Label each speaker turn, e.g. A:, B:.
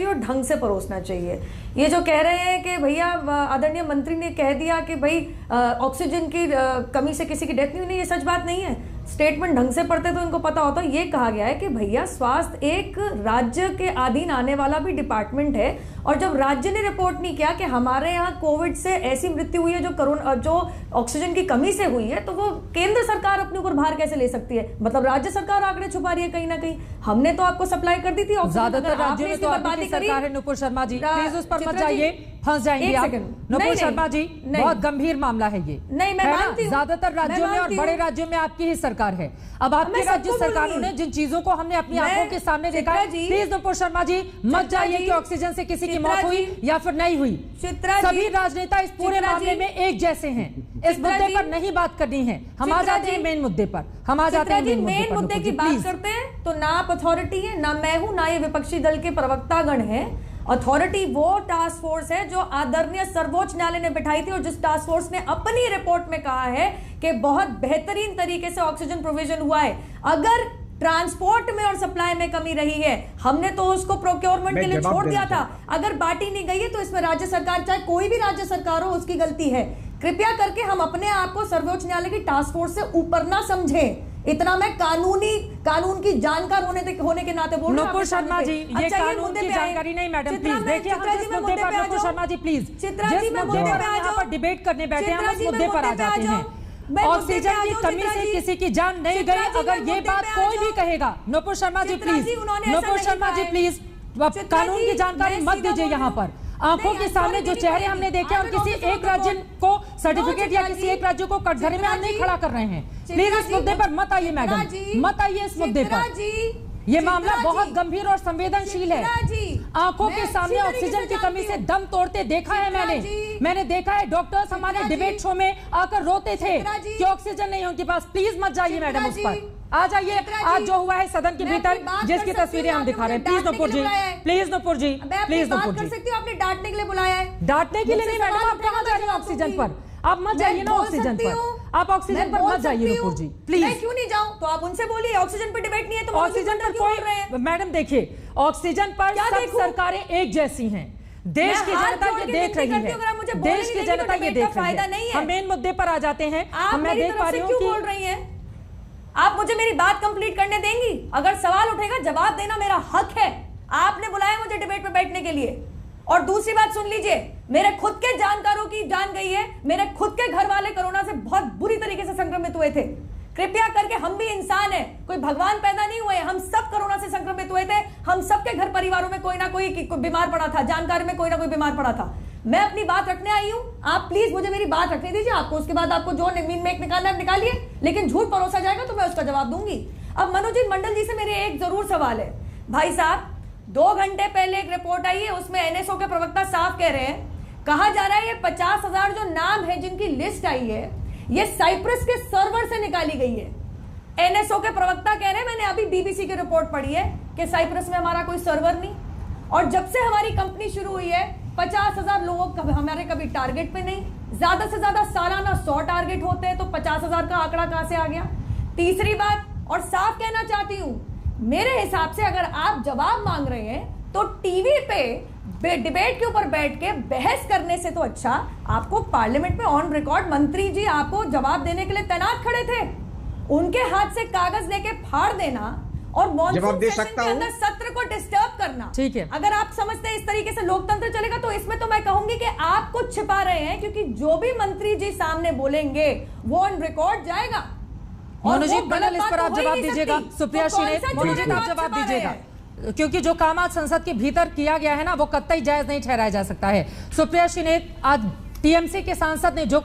A: और ढंग से परोसना चाहिए। ये जो कह रहे हैं कि भैया आदरणीय मंत्री ने कह दिया कि भाई ऑक्सीजन की कमी से किसी की डेथ नहीं हुई, ये सच बात नहीं है। स्टेटमेंट ढंग से पढ़ते तो इनको पता होता। ये कहा गया है कि भैया स्वास्थ्य एक राज्य के अधीन आने वाला भी डिपार्टमेंट है, और जब राज्य ने रिपोर्ट नहीं किया कि हमारे यहाँ कोविड से ऐसी मृत्यु हुई है जो ऑक्सीजन की कमी से हुई है, तो वो केंद्र सरकार अपने ऊपर भार कैसे ले सकती है? मतलब राज्य सरकार आंकड़े छुपा रही है कहीं ना कहीं। हमने तो आपको सप्लाई कर दी थी ऑक्सीजन।
B: ज्यादातर राज्यों में तो आपकी सरकार है। नुपुर शर्मा जी प्लीज उस पर मत जाइए, फंस जाएंगे आप। नुपुर शर्मा जी बहुत गंभीर मामला है ये।
A: नहीं, मैं मानती हूं
B: ज्यादातर राज्यों में और बड़े राज्यों में आपकी ही सरकार है। अब आपके राज्य सरकारों ने जिन चीजों को हमने अपनी आंखों के सामने देखा है, प्लीज नुपुर शर्मा जी मत जाइए कि ऑक्सीजन से किसी की मौत हुई या फिर नहीं हुई। सभी राजनेता इस पूरे मामले में एक जैसे हैं। इस मुद्दे पर नहीं बात करनी है। हम आ जाते हैं मेन मुद्दे पर। हम आ जाते हैं
A: मेन मुद्दे की बात करते हैं तो ना आप अथॉरिटी है, ना मैं हूं, ना ये विपक्षी दल के प्रवक्तागण है। अथॉरिटी वो टास्क फोर्स है जो आदरणीय सर्वोच्च न्यायालय ने बिठाई थी, और जिस टास्क फोर्स ने अपनी रिपोर्ट में कहा है कि बहुत बेहतरीन तरीके से ऑक्सीजन प्रोविजन हुआ है। अगर ट्रांसपोर्ट में और सप्लाई में कमी रही है, हमने तो उसको प्रोक्योरमेंट के लिए छोड़ दिया था। अगर बांटी नहीं गई है तो इसमें राज्य सरकार, चाहे कोई भी राज्य सरकार हो, उसकी गलती है। कृपया करके हम अपने आप को सर्वोच्च न्यायालय की टास्क फोर्स से ऊपर ना समझें। इतना मैं कानून की जानकार होने के नाते बोल रही हूं।
B: नुपुर शर्मा जी, ये कानून की जानकारी नहीं मैडम, प्लीज देखिए हम जिस मुद्दे पर, नुपुर शर्मा जी प्लीज, जिस मुद्दे पर हम यहाँ पर डिबेट करने बैठे हैं, हम उस मुद्दे पर आ जाते हैं। ऑक्सीजन की कमी से किसी की जान नहीं गई, अगर ये बात कोई भी कहेगा, नुपुर शर्मा जी प्लीज, नुपुर शर्मा जी प्लीज, कानून की जानकारी मत दीजिए यहाँ पर। आंखों के सामने जो चेहरे हमने देखे, हम किसी एक राज्य को सर्टिफिकेट या किसी एक राज्य को कटघरे में हम नहीं खड़ा कर रहे हैं। प्लीज इस मुद्दे पर मत आइए मैडम, मत आइए इस मुद्दे पर। ये मामला बहुत गंभीर और संवेदनशील है। आंखों के सामने ऑक्सीजन की कमी से दम तोड़ते देखा है मैंने देखा है। डॉक्टर्स हमारे डिबेट शो में आकर रोते थे कि ऑक्सीजन नहीं है उनके पास। प्लीज मत जाइए मैडम उस पर, आ जाइए। आज जो हुआ है सदन के भीतर, जिसकी तस्वीरें हम दिखा रहे हैं, please Nupur ji, please Nupur ji, please Nupur ji.
A: आपने डांटने के लिए बुलाया है?
B: डांटने के लिए नहीं मैडम, आप कहाँ जा रही हैं ऑक्सीजन पर? आप मत जाइए ना ऑक्सीजन पर, आप ऑक्सीजन पर मत जाइए नुपुर जी प्लीज।
A: मैं क्यों नहीं जाऊं? तो आप उनसे बोलिए। ऑक्सीजन पर डिबेट नहीं है तो
B: ऑक्सीजन पर कोई, मैडम देखिए, ऑक्सीजन पर सब सरकारें एक जैसी हैं। देश की जनता ये देख रही है, देश की जनता ये देख रही है। हम मेन मुद्दे पर आ जाते हैं। मैं देख पा रही हूँ कि
A: बोल रही है। आप मुझे मेरी बात कंप्लीट करने देंगी? अगर सवाल उठेगा जवाब देना मेरा हक है। आपने बुलाया मुझे डिबेट पे बैठने के लिए। और दूसरी बात सुन लीजिए, मेरे खुद के जानकारों की जान गई है। मेरे खुद के घर वाले कोरोना से बहुत बुरी तरीके से संक्रमित हुए थे। कृपया करके, हम भी इंसान हैं, कोई भगवान पैदा नहीं हुए। हम सब कोरोना से संक्रमित हुए थे। हम सबके घर परिवारों में कोई ना कोई बीमार पड़ा था, जानकार में कोई ना कोई बीमार पड़ा था। मैं अपनी बात रखने आई हूं। आप प्लीज मुझे मेरी बात रखने दीजिए। आपको उसके बाद आपको जो मेक निकालना है निकालिए, लेकिन झूठ परोसा जाएगा तो मैं उसका जवाब दूंगी। अब मनोज मंडल जी से मेरे एक जरूर सवाल है। भाई साहब, 2 घंटे पहले एक रिपोर्ट आई है, उसमें एनएसओ के प्रवक्ता साफ कह रहे हैं, कहा जा रहा है ये 50,000 जो नाम है जिनकी लिस्ट आई है, ये साइप्रस के सर्वर से निकाली गई है। एनएसओ के प्रवक्ता कह रहे हैं, मैंने अभी बीबीसी की रिपोर्ट पढ़ी है कि साइप्रस में हमारा कोई सर्वर नहीं, और जब से हमारी कंपनी शुरू हुई है 50,000 लोगों हमारे कभी टारगेट पे नहीं। ज्यादा से ज्यादा सालाना 100 टारगेट होते हैं, तो 50,000 का आंकड़ा कहां से आ गया? तीसरी बात, और साफ कहना चाहती हूं, मेरे हिसाब से अगर आप जवाब मांग रहे हैं तो टीवी पे डिबेट के ऊपर बैठ के बहस करने से तो अच्छा आपको पार्लियामेंट में ऑन रिकॉर्ड मंत्री जी आपको जवाब देने के लिए तैनात खड़े थे। उनके हाथ से कागज लेके फाड़ देना और मॉनसून सेशन के अंदर सत्र को डिस्टर्ब करना, ठीक है। अगर आप समझते हैं इस तरीके से लोकतंत्र चलेगा, तो इसमें तो मैं कहूंगी कि आप कुछ छिपा रहे हैं, क्योंकि जो भी मंत्री जी सामने बोलेंगे वो ऑन रिकॉर्ड जाएगा।
B: मनोज मंडल, इस पर आप जवाब दीजिएगा। सुप्रिया श्रीनेत, मनोज आप जवाब दीजिएगा, क्योंकि जो काम आज संसद के भीतर किया गया है ना, वो कतई जायज नहीं ठहराया जा सकता है। सुप्रिया श्रीनेत, आज टीएमसी के सांसद ने जो